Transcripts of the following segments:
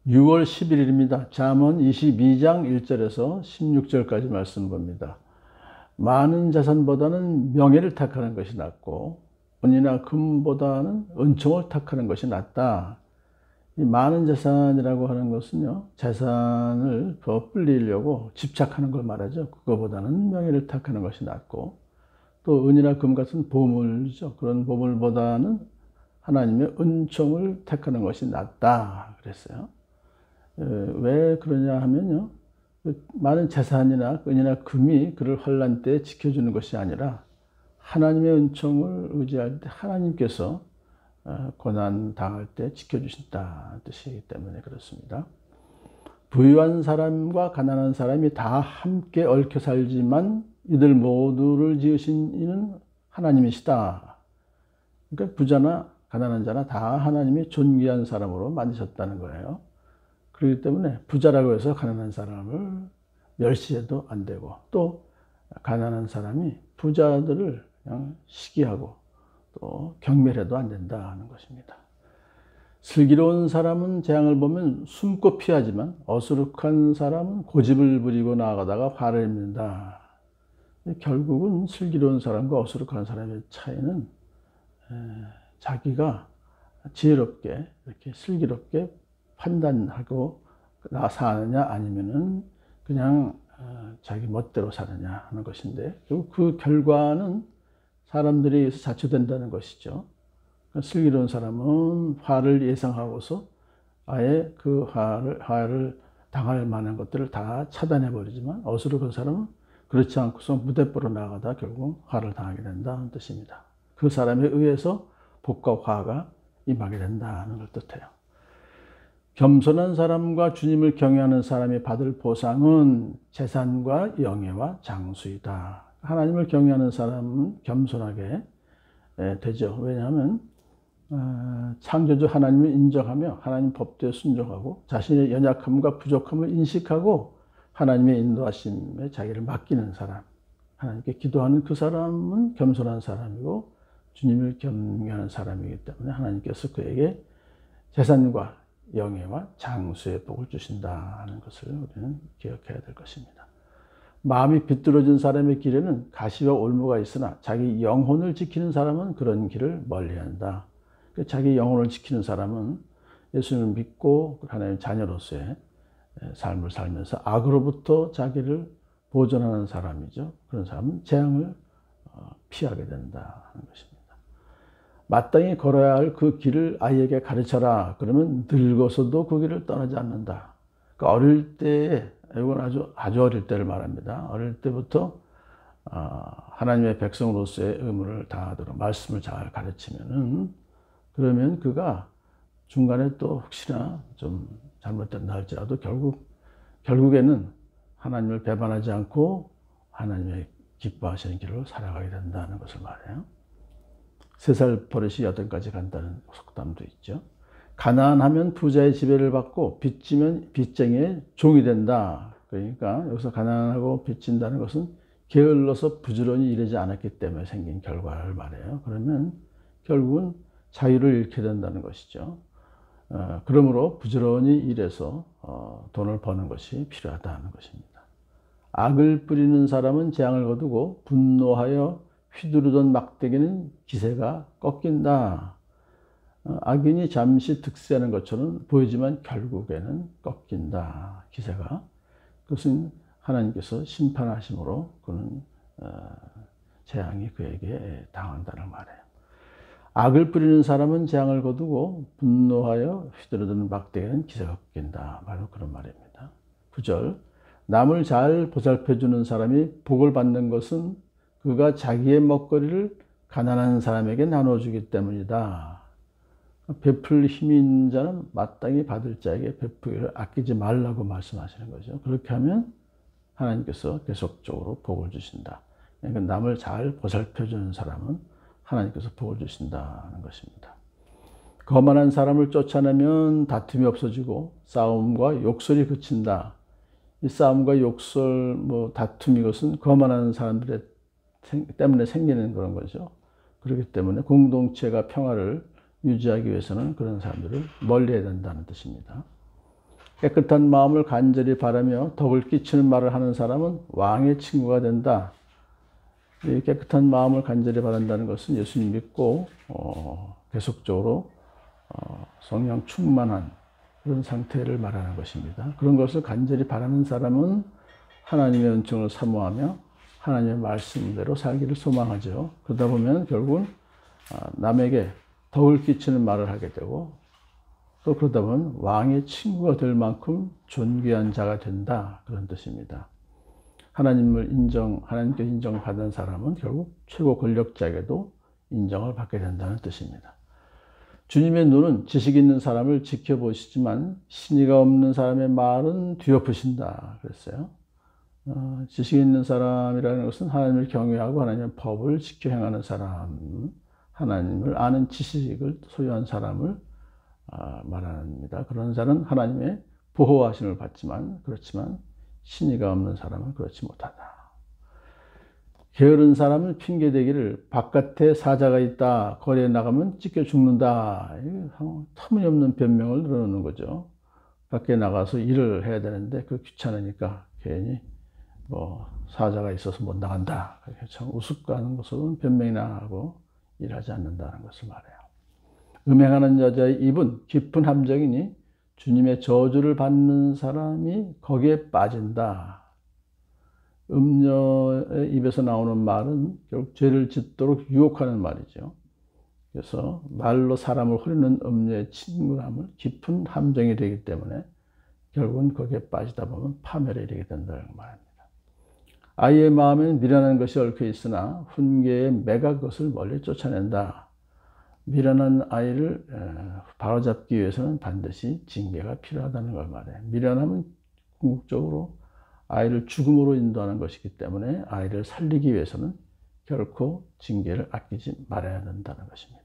6월 11일입니다. 잠언 22장 1절에서 16절까지 말씀 봅니다. 많은 자산보다는 명예를 택하는 것이 낫고 은이나 금보다는 은총을 택하는 것이 낫다. 이 많은 자산이라고 하는 것은요, 재산을 더 불리려고 집착하는 걸 말하죠. 그거보다는 명예를 택하는 것이 낫고, 또 은이나 금 같은 보물이죠. 그런 보물보다는 하나님의 은총을 택하는 것이 낫다 그랬어요. 왜 그러냐 하면요, 많은 재산이나 은이나 금이 그를 환난 때에 지켜주는 것이 아니라 하나님의 은총을 의지할 때 하나님께서 고난 당할 때 지켜주신다는 뜻이기 때문에 그렇습니다. 부유한 사람과 가난한 사람이 다 함께 얽혀 살지만 이들 모두를 지으신 이는 하나님이시다. 그러니까 부자나 가난한 자나 다 하나님이 존귀한 사람으로 만드셨다는 거예요. 그렇기 때문에 부자라고 해서 가난한 사람을 멸시해도 안 되고, 또 가난한 사람이 부자들을 그냥 시기하고 또 경멸해도 안 된다는 것입니다. 슬기로운 사람은 재앙을 보면 숨고 피하지만 어수룩한 사람은 고집을 부리고 나아가다가 화를 입는다. 결국은 슬기로운 사람과 어수룩한 사람의 차이는 자기가 지혜롭게 이렇게 슬기롭게 판단하고 사느냐 아니면은 그냥 자기 멋대로 사느냐 하는 것인데, 결국 그 결과는 사람들에 의해서 자초된다는 것이죠. 슬기로운 사람은 화를 예상하고서 아예 그 화를 당할 만한 것들을 다 차단해 버리지만, 어수룩한 사람은 그렇지 않고서 무대뽀로 나가다 결국 화를 당하게 된다는 뜻입니다. 그 사람에 의해서 복과 화가 임하게 된다는 걸 뜻해요. 겸손한 사람과 주님을 경외하는 사람이 받을 보상은 재산과 영예와 장수이다. 하나님을 경외하는 사람은 겸손하게 되죠. 왜냐하면 창조주 하나님을 인정하며 하나님 법도에 순종하고 자신의 연약함과 부족함을 인식하고 하나님의 인도하심에 자기를 맡기는 사람, 하나님께 기도하는 그 사람은 겸손한 사람이고 주님을 경외하는 사람이기 때문에 하나님께서 그에게 재산과 영예와 장수의 복을 주신다는 것을 우리는 기억해야 될 것입니다. 마음이 비뚤어진 사람의 길에는 가시와 올무가 있으나 자기 영혼을 지키는 사람은 그런 길을 멀리한다. 자기 영혼을 지키는 사람은 예수님을 믿고 하나님의 자녀로서의 삶을 살면서 악으로부터 자기를 보존하는 사람이죠. 그런 사람은 재앙을 피하게 된다는 것입니다. 마땅히 걸어야 할 그 길을 아이에게 가르쳐라. 그러면 늙어서도 그 길을 떠나지 않는다. 그러니까 어릴 때에, 이건 아주 어릴 때를 말합니다. 어릴 때부터 하나님의 백성으로서의 의무를 다하도록 말씀을 잘 가르치면은, 그러면 그가 중간에 또 혹시나 좀 잘못된다 할지라도 결국에는 하나님을 배반하지 않고 하나님의 기뻐하시는 길로 살아가게 된다는 것을 말해요. 3살 버릇이 8가지 간다는 속담도 있죠. 가난하면 부자의 지배를 받고 빚지면 빚쟁이의 종이 된다. 그러니까 여기서 가난하고 빚진다는 것은 게을러서 부지런히 일하지 않았기 때문에 생긴 결과를 말해요. 그러면 결국은 자유를 잃게 된다는 것이죠. 그러므로 부지런히 일해서 돈을 버는 것이 필요하다는 것입니다. 악을 뿌리는 사람은 재앙을 거두고 분노하여 휘두르던 막대기는 기세가 꺾인다. 악인이 잠시 득세하는 것처럼 보이지만 결국에는 꺾인다. 기세가. 그것은 하나님께서 심판하심으로 그는 재앙이 그에게 당한다는 말이에요. 악을 뿌리는 사람은 재앙을 거두고 분노하여 휘두르던 막대기는 기세가 꺾인다. 바로 그런 말입니다. 9절. 남을 잘 보살펴주는 사람이 복을 받는 것은 그가 자기의 먹거리를 가난한 사람에게 나눠주기 때문이다. 베풀 힘이 있는 자는 마땅히 받을 자에게 베풀기를 아끼지 말라고 말씀하시는 거죠. 그렇게 하면 하나님께서 계속적으로 복을 주신다. 그러니까 남을 잘 보살펴주는 사람은 하나님께서 복을 주신다는 것입니다. 거만한 사람을 쫓아내면 다툼이 없어지고 싸움과 욕설이 그친다. 이 싸움과 욕설, 다툼, 이것은 거만한 사람들의 때문에 생기는 그런 거죠. 그렇기 때문에 공동체가 평화를 유지하기 위해서는 그런 사람들을 멀리해야 된다는 뜻입니다. 깨끗한 마음을 간절히 바라며 덕을 끼치는 말을 하는 사람은 왕의 친구가 된다. 이 깨끗한 마음을 간절히 바란다는 것은 예수님 믿고 계속적으로 성령 충만한 그런 상태를 말하는 것입니다. 그런 것을 간절히 바라는 사람은 하나님의 은총을 사모하며 하나님의 말씀대로 살기를 소망하죠. 그러다 보면 결국은 남에게 덕을 끼치는 말을 하게 되고 또 그러다 보면 왕의 친구가 될 만큼 존귀한 자가 된다. 그런 뜻입니다. 하나님께 인정받은 사람은 결국 최고 권력자에게도 인정을 받게 된다는 뜻입니다. 주님의 눈은 지식 있는 사람을 지켜보시지만 신의가 없는 사람의 말은 뒤엎으신다. 그랬어요. 지식 있는 사람이라는 것은 하나님을 경외하고 하나님의 법을 지켜 행하는 사람, 하나님을 아는 지식을 소유한 사람을 말합니다. 그런 자는 하나님의 보호하심을 받지만 그렇지만 신의가 없는 사람은 그렇지 못하다. 게으른 사람은 핑계대기를 바깥에 사자가 있다. 거리에 나가면 찢겨 죽는다. 터무니없는 변명을 늘어놓는 거죠. 밖에 나가서 일을 해야 되는데 그 귀찮으니까 괜히 사자가 있어서 못 나간다. 참 우습고 것으로는 변명이나 하고 일하지 않는다는 것을 말해요. 음행하는 여자의 입은 깊은 함정이니 주님의 저주를 받는 사람이 거기에 빠진다. 음녀의 입에서 나오는 말은 결국 죄를 짓도록 유혹하는 말이죠. 그래서 말로 사람을 후리는 음녀의 친근함을 깊은 함정이 되기 때문에 결국은 거기에 빠지다 보면 파멸에 이르게 된다는 말입니다. 아이의 마음에는 미련한 것이 얽혀 있으나 훈계의 매가 그것을 멀리 쫓아낸다. 미련한 아이를 바로잡기 위해서는 반드시 징계가 필요하다는 걸 말해요. 미련함은 궁극적으로 아이를 죽음으로 인도하는 것이기 때문에 아이를 살리기 위해서는 결코 징계를 아끼지 말아야 된다는 것입니다.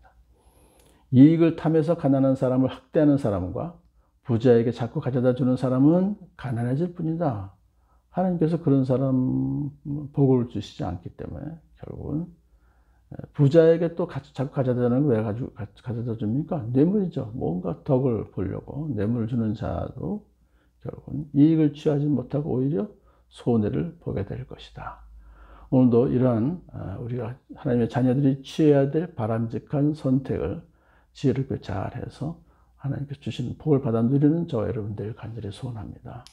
이익을 탐해서 가난한 사람을 학대하는 사람과 부자에게 자꾸 가져다 주는 사람은 가난해질 뿐이다. 하나님께서 그런 사람 복을 주시지 않기 때문에 결국은 부자에게 또 자꾸 가져다 주는 거 왜 가져다 줍니까? 뇌물이죠. 뭔가 덕을 보려고 뇌물을 주는 자도 결국은 이익을 취하지 못하고 오히려 손해를 보게 될 것이다. 오늘도 이러한 우리가 하나님의 자녀들이 취해야 될 바람직한 선택을 지혜롭게 잘해서 하나님께서 주신 복을 받아 누리는 저와 여러분들 간절히 소원합니다.